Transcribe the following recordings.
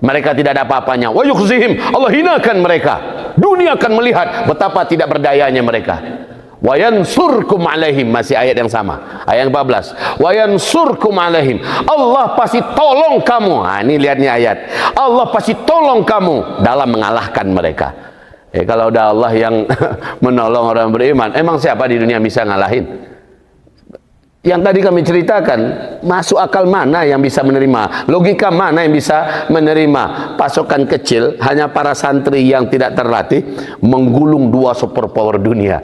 Mereka tidak ada apa-apanya. Wa yukhzihim, Allah hinakan mereka. Dunia akan melihat betapa tidak berdayanya mereka. Wa yansurkum alaihim, masih ayat yang sama, ayat 14. Wa yansurkum alaihim, Allah pasti tolong kamu. Ini lihat nih ayat, Allah pasti tolong kamu dalam mengalahkan mereka. Kalau udah Allah yang menolong orang beriman, emang siapa di dunia bisa ngalahin? Yang tadi kami ceritakan, masuk akal mana yang bisa menerima, logika mana yang bisa menerima pasukan kecil, hanya para santri yang tidak terlatih menggulung 2 superpower dunia.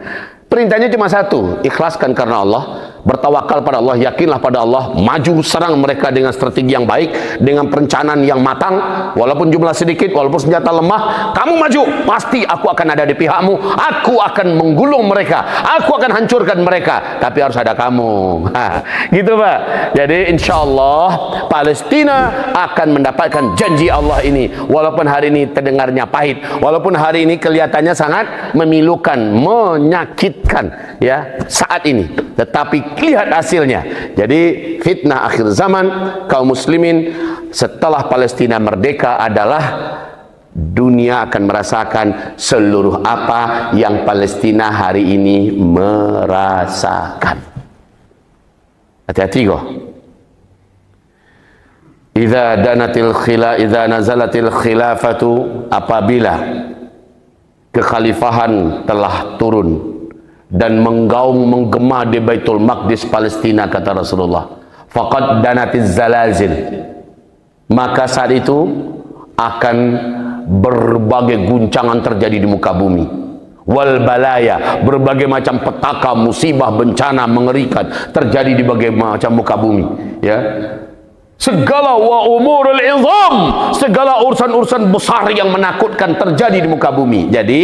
Perintahnya cuma satu, ikhlaskan karena Allah, bertawakal pada Allah, yakinlah pada Allah, maju serang mereka dengan strategi yang baik, dengan perencanaan yang matang, walaupun jumlah sedikit, walaupun senjata lemah, kamu maju, pasti aku akan ada di pihakmu, aku akan menggulung mereka, aku akan hancurkan mereka, tapi harus ada kamu. Gitu Pak. Jadi insya Allah Palestina akan mendapatkan janji Allah ini, walaupun hari ini terdengarnya pahit, walaupun hari ini kelihatannya sangat memilukan, menyakitkan ya saat ini, tetapi lihat hasilnya. Jadi fitnah akhir zaman kaum muslimin setelah Palestina merdeka adalah dunia akan merasakan seluruh apa yang Palestina hari ini merasakan. Hati-hati kok. Idza nazalatil khilafatu, apabila kekhalifahan telah turun dan menggaung menggema di Baitul Maqdis Palestina, kata Rasulullah, faqad danatiz zalazil, maka saat itu akan berbagai guncangan terjadi di muka bumi, wal balaya, berbagai macam petaka, musibah, bencana mengerikan terjadi di berbagai macam muka bumi, ya. Segala wa umurul izam, segala urusan-urusan besar yang menakutkan terjadi di muka bumi. Jadi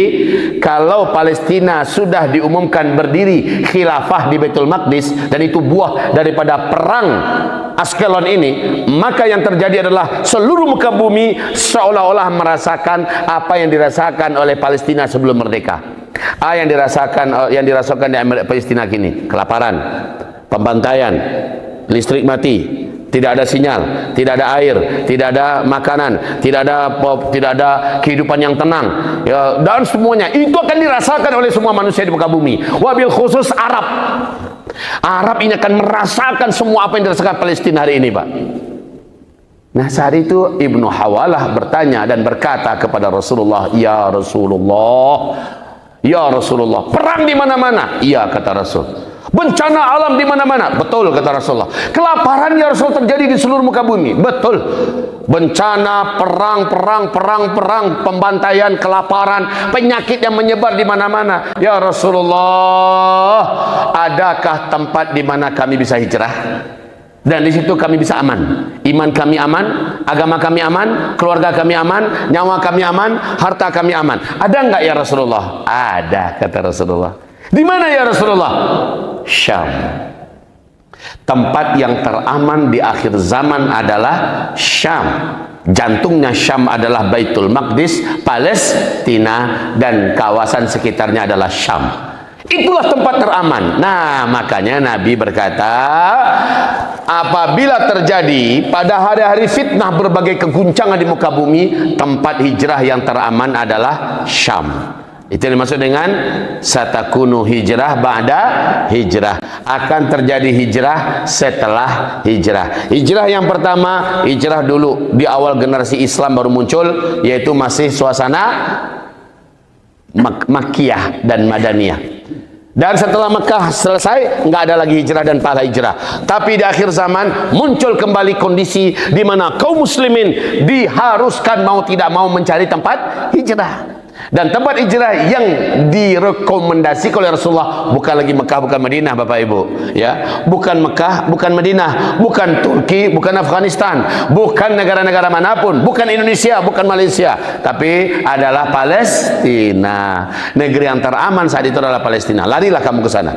kalau Palestina sudah diumumkan berdiri khilafah di Baitul Maqdis, dan itu buah daripada perang Askelon ini, maka yang terjadi adalah seluruh muka bumi seolah-olah merasakan apa yang dirasakan oleh Palestina sebelum merdeka. Yang dirasakan di Palestina kini, kelaparan, pembantaian, listrik mati, tidak ada sinyal, tidak ada air, tidak ada makanan, tidak ada kehidupan yang tenang, ya, dan semuanya itu akan dirasakan oleh semua manusia di muka bumi. Wabil khusus Arab ini akan merasakan semua apa yang dirasakan Palestina hari ini, Pak. Nah, saat itu Ibnu Hawalah bertanya dan berkata kepada Rasulullah, ya Rasulullah, perang di mana-mana. Iya, kata Rasul. Bencana alam di mana-mana. Betul, kata Rasulullah. Kelaparan ya Rasul terjadi di seluruh muka bumi. Betul. Bencana, perang, pembantaian, kelaparan, penyakit yang menyebar di mana-mana. Ya Rasulullah, adakah tempat di mana kami bisa hijrah? Dan di situ kami bisa aman. Iman kami aman, agama kami aman, keluarga kami aman, nyawa kami aman, harta kami aman. Ada enggak ya Rasulullah? Ada, kata Rasulullah. Di mana ya Rasulullah? Syam. Tempat yang teraman di akhir zaman adalah Syam. Jantungnya Syam adalah Baitul Maqdis, Palestina, dan kawasan sekitarnya adalah Syam. Itulah tempat teraman. Nah, makanya Nabi berkata, apabila terjadi pada hari-hari fitnah berbagai keguncangan di muka bumi, tempat hijrah yang teraman adalah Syam. Itu yang dimaksud dengan satakunu hijrah ba'da hijrah. Akan terjadi hijrah setelah hijrah. Hijrah yang pertama, hijrah dulu di awal generasi Islam baru muncul, yaitu masih suasana Makkiyah dan Madaniyah. Dan setelah Mekah selesai, nggak ada lagi hijrah dan pahala hijrah. Tapi di akhir zaman muncul kembali kondisi di mana kaum muslimin diharuskan mau tidak mau mencari tempat hijrah. Dan tempat hijrah yang direkomendasikan oleh Rasulullah bukan lagi Mekah, bukan Madinah, Bapak Ibu, ya. Bukan Mekah, bukan Madinah, bukan Turki, bukan Afghanistan, bukan negara-negara manapun, bukan Indonesia, bukan Malaysia, tapi adalah Palestina. Negeri yang teraman saat itu adalah Palestina. Larilah kamu ke sana.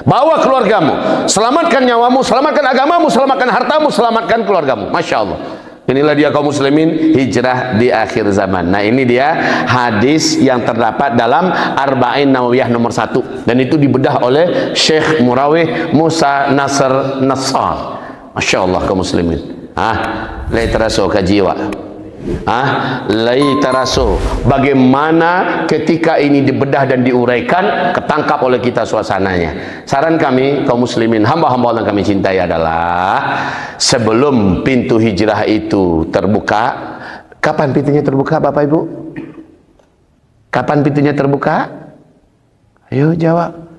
Bawa keluargamu, selamatkan nyawamu, selamatkan agamamu, selamatkan hartamu, selamatkan keluargamu. Masya Allah. Inilah dia kaum muslimin hijrah di akhir zaman. Nah, ini dia hadis yang terdapat dalam Arba'in Nawawiyah nomor 1, dan itu dibedah oleh Syekh Murawih Musa Nasr Nassar. Masya Allah kaum muslimin. Lai terasa ke jiwa. Lai taraso, bagaimana ketika ini dibedah dan diuraikan, ketangkap oleh kita suasananya. Saran kami kaum muslimin, hamba-hamba Allah yang kami cintai adalah sebelum pintu hijrah itu terbuka. Kapan pintunya terbuka Bapak Ibu? Kapan pintunya terbuka? Ayo jawab.